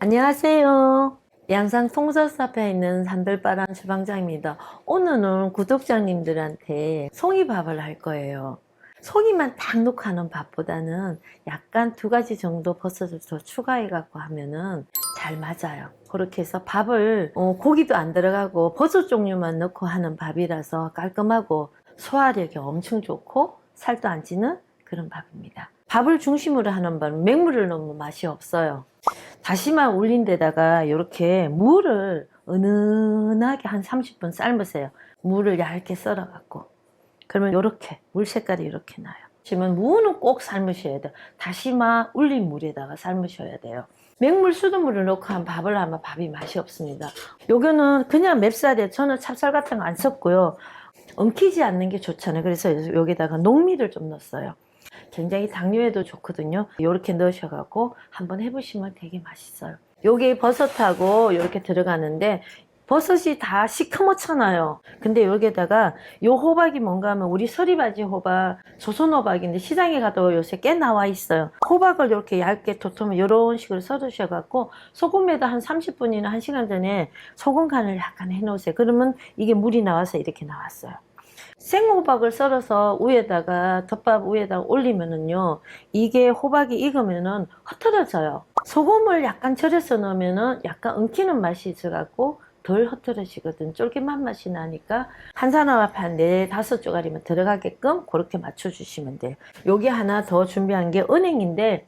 안녕하세요. 양산 송서스 앞에 있는 산들바람 주방장입니다. 오늘은 구독자님들한테 송이밥을 할 거예요. 송이만 딱 넣고 하는 밥보다는 약간 2가지 정도 버섯을 더 추가해 갖고 하면은 잘 맞아요. 그렇게 해서 밥을 고기도 안 들어가고 버섯 종류만 넣고 하는 밥이라서 깔끔하고 소화력이 엄청 좋고 살도 안 찌는 그런 밥입니다. 밥을 중심으로 하는 밥은 맹물을 넣으면 맛이 없어요. 다시마 올린 데다가 이렇게 무를 은은하게 한 30분 삶으세요. 무를 얇게 썰어 갖고. 그러면 이렇게 물 색깔이 이렇게 나요. 지금 무는 꼭 삶으셔야 돼요. 다시마 올린 물에다가 삶으셔야 돼요. 맹물 수돗물을 넣고 한 밥을 하면 밥이 맛이 없습니다. 요거는 그냥 맵쌀에 저는 찹쌀 같은 거 안 섞고요. 엉키지 않는 게 좋잖아요. 그래서 여기다가 녹밀을 좀 넣었어요. 굉장히 당뇨에도 좋거든요. 이렇게 넣으셔갖고 한번 해보시면 되게 맛있어요. 여기 버섯하고 이렇게 들어가는데 버섯이 다 시커멓잖아요. 근데 여기에다가 요 호박이 뭔가 하면 우리 서리바지 호박, 조선호박인데 시장에 가도 요새 꽤 나와 있어요. 호박을 이렇게 얇게 도톰하게 이런 식으로 썰으셔갖고 소금에다 한 30분이나 1시간 전에 소금 간을 약간 해놓으세요. 그러면 이게 물이 나와서 이렇게 나왔어요. 생호박을 썰어서 위에다가 덮밥 위에다가 올리면은요, 이게 호박이 익으면은 흐트러져요. 소금을 약간 절여서 넣으면은 약간 엉키는 맛이 있어갖고 덜 흐트러지거든. 쫄깃한 맛이 나니까 한 사람 앞에 한 4-5조각이면 들어가게끔 그렇게 맞춰주시면 돼요. 여기 하나 더 준비한 게 은행인데,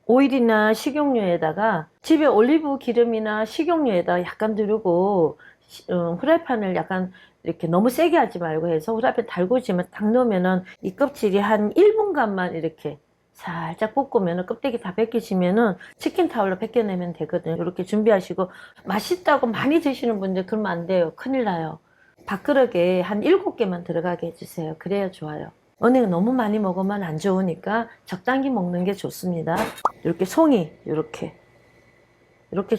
오일이나 식용유에다가 집에 올리브 기름이나 식용유에다가 약간 두르고 후라이팬을 약간 이렇게 너무 세게 하지 말고 해서 후라이팬 달구지면 딱 넣으면은 이 껍질이 한 1분간만 이렇게 살짝 볶으면은 껍데기 다 벗겨지면은 치킨 타올로 벗겨내면 되거든요. 이렇게 준비하시고 맛있다고 많이 드시는 분들 그러면 안 돼요. 큰일 나요. 밥그릇에 한 7개만 들어가게 해주세요. 그래야 좋아요. 은행 너무 많이 먹으면 안 좋으니까 적당히 먹는 게 좋습니다. 이렇게 송이 이렇게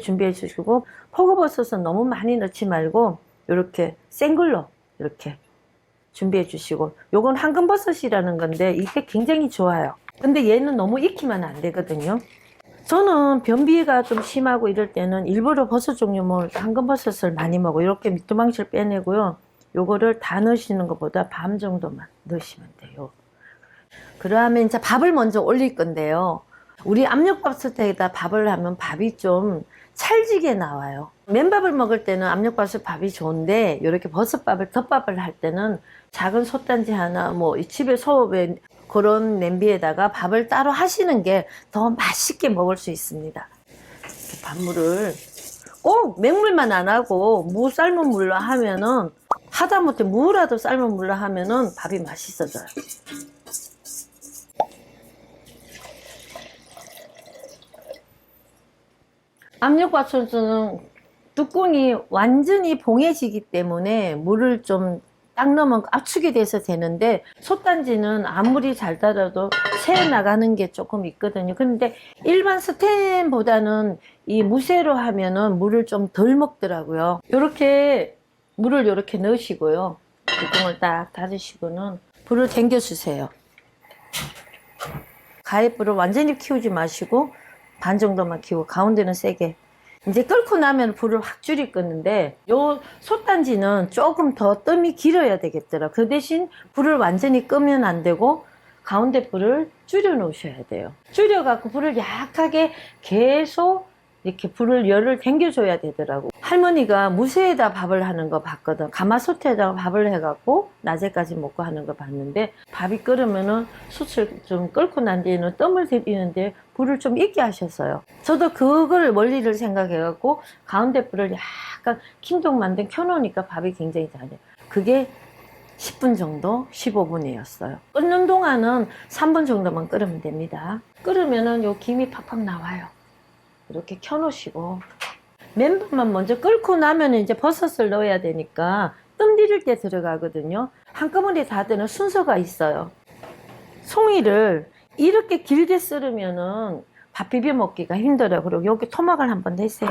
준비해 주시고 표고버섯은 너무 많이 넣지 말고 이렇게 생글로 이렇게 준비해 주시고 요건 황금버섯이라는 건데 이게 굉장히 좋아요. 근데 얘는 너무 익히면 안 되거든요. 저는 변비가 좀 심하고 이럴 때는 일부러 버섯 종류 뭐 황금버섯을 많이 먹어요. 이렇게 밑두방실 빼내고요. 요거를 다 넣으시는 것보다 반 정도만 넣으시면 돼요. 그러면 이제 밥을 먼저 올릴 건데요. 우리 압력밥솥에다 밥을 하면 밥이 좀 찰지게 나와요. 맨밥을 먹을 때는 압력밥솥 밥이 좋은데 이렇게 버섯밥을 덮밥을 할 때는 작은 솥단지 하나 뭐 집에 소에 그런 냄비에다가 밥을 따로 하시는 게 더 맛있게 먹을 수 있습니다. 이렇게 밥물을 꼭 맹물만 안 하고 무 삶은 물로 하면은 하다못해 무라도 삶은 물로 하면은 밥이 맛있어져요. 압력밥솥은 뚜껑이 완전히 봉해지기 때문에 물을 좀 딱 넣으면 압축이 돼서 되는데 솥단지는 아무리 잘 달아도 새 나가는 게 조금 있거든요. 근데 일반 스텐보다는 이 무쇠로 하면은 물을 좀 덜 먹더라고요. 이렇게 물을 이렇게 넣으시고요. 뚜껑을 딱 닫으시고는 불을 당겨 주세요. 가해불을 완전히 키우지 마시고 반 정도만 키우고 가운데는 세게. 이제 끓고 나면 불을 확 줄일 거는데 요 솥단지는 조금 더 뜸이 길어야 되겠더라. 그 대신 불을 완전히 끄면 안 되고 가운데 불을 줄여 놓으셔야 돼요. 줄여 갖고 불을 약하게 계속 이렇게 불을 열을 당겨줘야 되더라고. 할머니가 무쇠에다 밥을 하는 거 봤거든. 가마솥에다가 밥을 해갖고 낮에까지 먹고 하는 거 봤는데 밥이 끓으면은 숯을 좀 끓고 난 뒤에는 뜸을 들이는데 불을 좀 익게 하셨어요. 저도 그걸 원리를 생각해갖고 가운데 불을 약간 킹동 만든 켜놓으니까 밥이 굉장히 잘 돼요. 그게 10분 정도, 15분이었어요. 끓는 동안은 3분 정도만 끓으면 됩니다. 끓으면은 요 김이 팍팍 나와요. 이렇게 켜놓으시고 맨밥만 먼저 끓고 나면 이제 버섯을 넣어야 되니까 뜸 들일 때 들어가거든요. 한꺼번에 다 되는 순서가 있어요. 송이를 이렇게 길게 썰으면은 밥 비벼 먹기가 힘들어요. 그리고 여기 토막을 한번 내세요.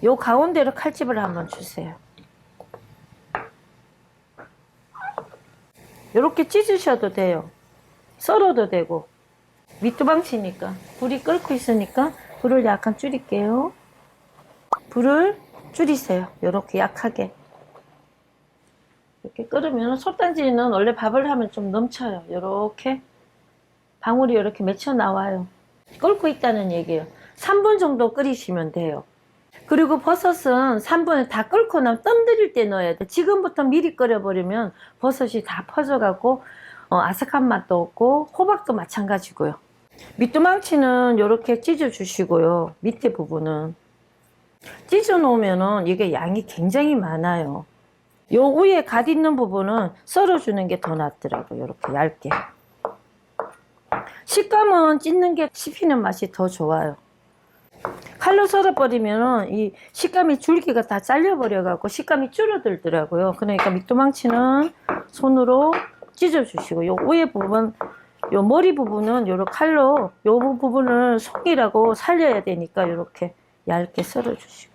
요 가운데로 칼집을 한번 주세요. 이렇게 찢으셔도 돼요. 썰어도 되고 밑두방치니까 불이 끓고 있으니까 불을 약간 줄일게요. 불을 줄이세요. 이렇게 약하게. 이렇게 끓으면 솥단지는 원래 밥을 하면 좀 넘쳐요. 이렇게 방울이 이렇게 맺혀 나와요. 끓고 있다는 얘기예요. 3분 정도 끓이시면 돼요. 그리고 버섯은 3분에 다 끓고 나면 뜸 들일 때 넣어야 돼. 지금부터 미리 끓여버리면 버섯이 다 퍼져갖고 아삭한 맛도 없고, 호박도 마찬가지고요. 밑두망치는 이렇게 찢어 주시고요. 밑에 부분은 찢어 놓으면은 이게 양이 굉장히 많아요. 요 위에 갓 있는 부분은 썰어 주는 게 더 낫더라고요. 이렇게 얇게. 식감은 찢는 게 씹히는 맛이 더 좋아요. 칼로 썰어버리면 이 식감이 줄기가 다 잘려버려갖고 식감이 줄어들더라고요. 그러니까 밑두망치는 손으로 찢어주시고, 요 위에 부분, 요 머리 부분은 요렇게 칼로 요 부분을 송이라고 살려야 되니까 요렇게 얇게 썰어주시고,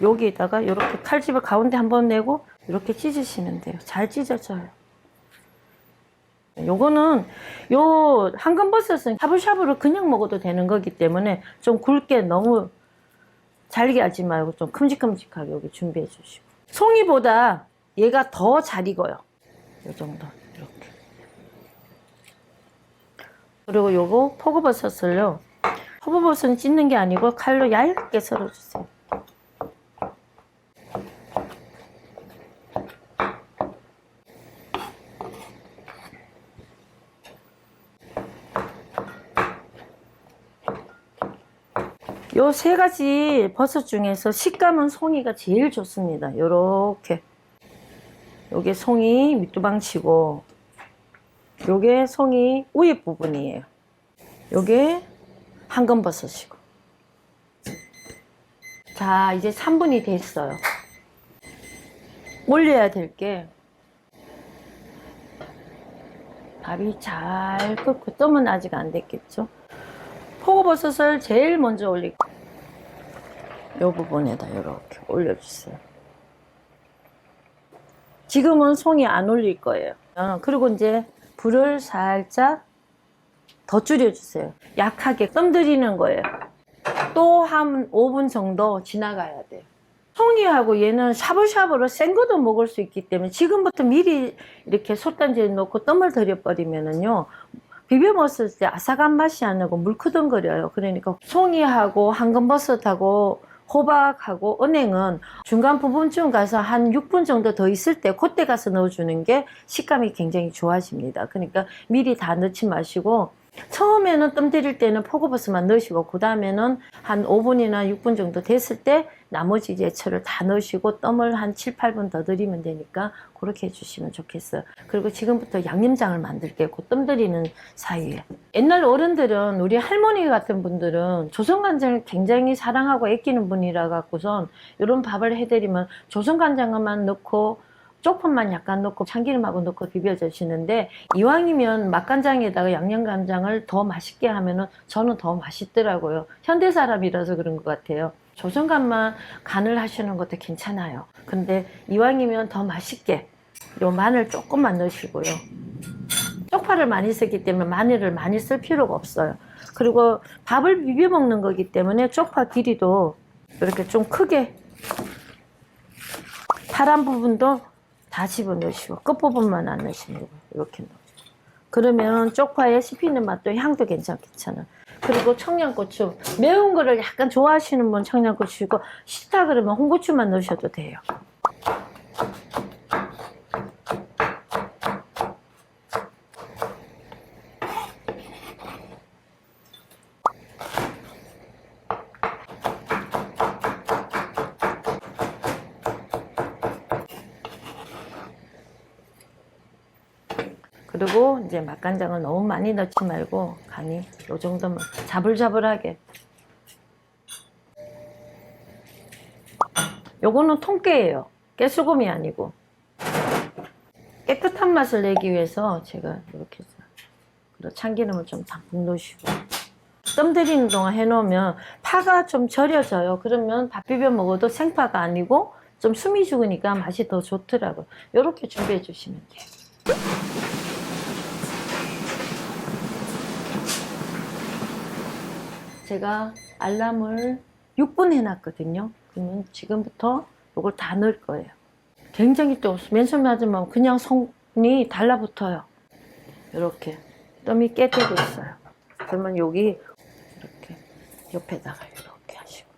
여기에다가 요렇게 칼집을 가운데 한번 내고 이렇게 찢으시면 돼요. 잘 찢어져요. 요거는 요 황금버섯은 샤브샤브로 그냥 먹어도 되는 거기 때문에 좀 굵게 너무 잘게 하지 말고 좀 큼직큼직하게 여기 준비해 주시고, 송이보다 얘가 더 잘 익어요. 요 정도 이렇게. 그리고 요거 포고버섯을요, 포고버섯은 찢는 게 아니고 칼로 얇게 썰어 주세요. 요 세 가지 버섯 중에서 식감은 송이가 제일 좋습니다. 요렇게. 요게 송이 밑두방치고, 요게 송이 위에 부분이에요. 요게 황금버섯이고. 자, 이제 3분이 됐어요. 올려야 될 게, 밥이 잘 끓고, 뜸은 아직 안 됐겠죠? 포고버섯을 제일 먼저 올리고, 요 부분에다 이렇게 올려주세요. 지금은 송이 안 올릴 거예요. 그리고 이제 불을 살짝 더 줄여주세요. 약하게 뜸 들이는 거예요. 또 한 5분 정도 지나가야 돼요. 송이하고 얘는 샤브샤브로 센 것도 먹을 수 있기 때문에 지금부터 미리 이렇게 솥단지에 넣고 뜸을 들여버리면은요, 비벼 먹었을 때 아삭한 맛이 안 나고 물크덩거려요. 그러니까 송이하고 황금버섯하고 호박하고 은행은 중간 부분쯤 가서 한 6분 정도 더 있을 때 그때 가서 넣어주는 게 식감이 굉장히 좋아집니다. 그러니까 미리 다 넣지 마시고, 처음에는 뜸 들일 때는 포고버섯만 넣으시고, 그 다음에는 한 5분이나 6분 정도 됐을 때 나머지 예초를 다 넣으시고 뜸을 한 7, 8분 더 들이면 되니까 그렇게 해주시면 좋겠어요. 그리고 지금부터 양념장을 만들게요. 그 뜸 들이는 사이에. 옛날 어른들은, 우리 할머니 같은 분들은 조선간장을 굉장히 사랑하고 아끼는 분이라 갖고선 이런 밥을 해드리면 조선간장만 넣고 쪽파만 약간 넣고 참기름하고 넣고 비벼주시는데, 이왕이면 맛간장에다가 양념간장을 더 맛있게 하면은 저는 더 맛있더라고요. 현대 사람이라서 그런 것 같아요. 조선간만 간을 하시는 것도 괜찮아요. 근데 이왕이면 더 맛있게 요 마늘 조금만 넣으시고요. 쪽파를 많이 쓰기 때문에 마늘을 많이 쓸 필요가 없어요. 그리고 밥을 비벼 먹는 거기 때문에 쪽파 길이도 이렇게 좀 크게, 파란 부분도 다 집어넣으시고 끝부분만 안 넣으시는 거예요. 이렇게 넣으시고. 그러면 쪽파에 씹히는 맛도 향도 괜찮아요. 그리고 청양고추, 매운 거를 약간 좋아하시는 분 청양고추고, 싫다 그러면 홍고추만 넣으셔도 돼요. 그리고 이제 맛간장을 너무 많이 넣지 말고 간이 요 정도만 자불자불하게. 요거는 통깨예요. 깨소금이 아니고. 깨끗한 맛을 내기 위해서 제가 이렇게 해서, 그리고 참기름을 좀 담뿍 넣으시고, 뜸 들이는 동안 해놓으면 파가 좀 절여져요. 그러면 밥 비벼 먹어도 생파가 아니고 좀 숨이 죽으니까 맛이 더 좋더라고요. 이렇게 준비해 주시면 돼요. 제가 알람을 6분 해놨거든요. 그러면 지금부터 이걸 다 넣을 거예요. 굉장히 또 맨손 맞으면 그냥 손이 달라붙어요. 이렇게 뜸이 깨지고 있어요. 그러면 여기 이렇게 옆에다가 이렇게 하시고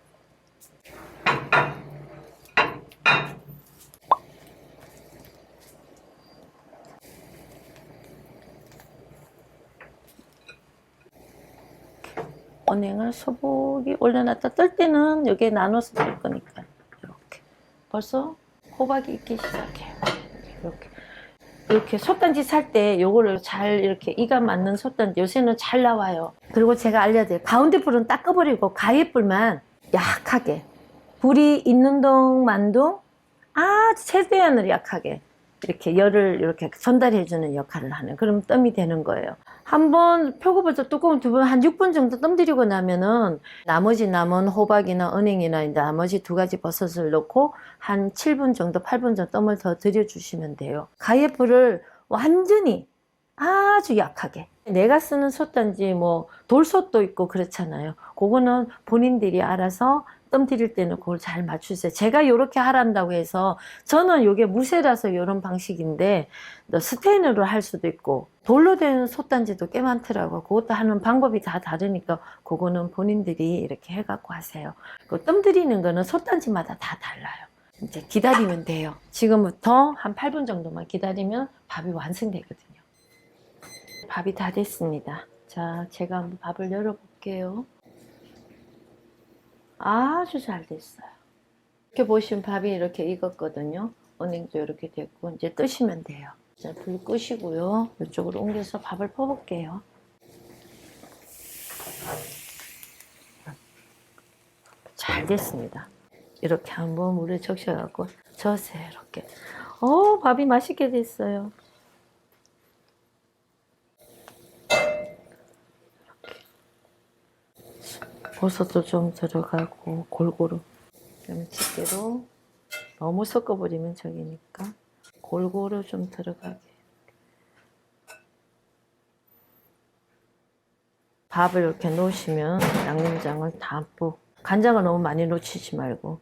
언행을 소복이 올려놨다 뜰 때는 여기에 나눠서 뜰 거니까 이렇게 벌써 호박이 익기 시작해요. 이렇게 솥단지 살 때 요거를 잘 이렇게 이가 맞는 솥단지 요새는 잘 나와요. 그리고 제가 알려드려요. 가운데 불은 딱 꺼버리고 가위 불만 약하게 불이 있는 동만도 아주 최대한으로 약하게 이렇게 열을 이렇게 전달해주는 역할을 하는 그럼 뜸이 되는 거예요. 한번 표고버섯 뚜껑을 두 번 한 6분 정도 뜸 들이고 나면은 나머지 남은 호박이나 은행이나 나머지 두 가지 버섯을 넣고 한 7분 정도 8분 정도 뜸을 더 들여주시면 돼요. 가위의 불을 완전히 아주 약하게 내가 쓰는 솥단지 뭐 돌솥도 있고 그렇잖아요. 그거는 본인들이 알아서 뜸 들일 때는 그걸 잘 맞추세요. 제가 이렇게 하란다고 해서 저는 이게 무쇠라서 이런 방식인데 스테인으로 할 수도 있고 돌로 된 솥단지도 꽤 많더라고요. 그것도 하는 방법이 다 다르니까 그거는 본인들이 이렇게 해갖고 하세요. 뜸 들이는 거는 솥단지마다 다 달라요. 이제 기다리면 돼요. 지금부터 한 8분 정도만 기다리면 밥이 완성되거든요. 밥이 다 됐습니다. 자, 제가 한번 밥을 열어볼게요. 아주 잘 됐어요. 이렇게 보시면 밥이 이렇게 익었거든요. 은행도 이렇게 됐고 이제 뜨시면 돼요. 자, 불 끄시고요. 이쪽으로 옮겨서 밥을 퍼볼게요. 잘 됐습니다. 이렇게 한번 물에 적셔갖고 젖으세요. 이렇게. 밥이 맛있게 됐어요. 버섯도 좀 들어가고 골고루 그다음에 집게로 너무 섞어버리면 저기니까 골고루 좀 들어가게 밥을 이렇게 놓으시면 양념장을 담고 간장을 너무 많이 놓치지 말고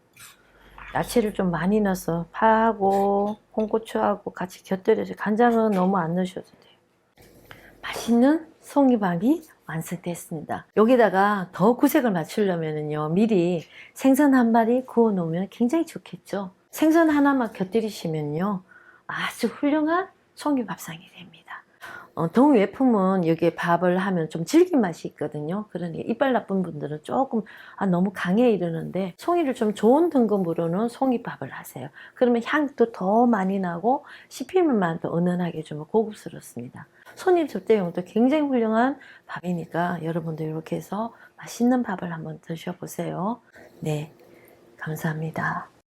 야채를 좀 많이 넣어서 파하고 홍고추하고 같이 곁들여서 간장은 너무 안 넣으셔도 돼요. 맛있는 송이밥이 완성됐습니다. 여기다가 더 구색을 맞추려면요 미리 생선 한 마리 구워 놓으면 굉장히 좋겠죠. 생선 하나만 곁들이시면요 아주 훌륭한 송이밥상이 됩니다. 동외품은 여기에 밥을 하면 좀 질긴 맛이 있거든요. 그러니 이빨 나쁜 분들은 조금 너무 강해 이러는데 송이를 좀 좋은 등급으로는 송이밥을 하세요. 그러면 향도 더 많이 나고 씹히면만 더 은은하게 좀 고급스럽습니다. 손님 접대용도 굉장히 훌륭한 밥이니까 여러분도 이렇게 해서 맛있는 밥을 한번 드셔보세요. 네, 감사합니다.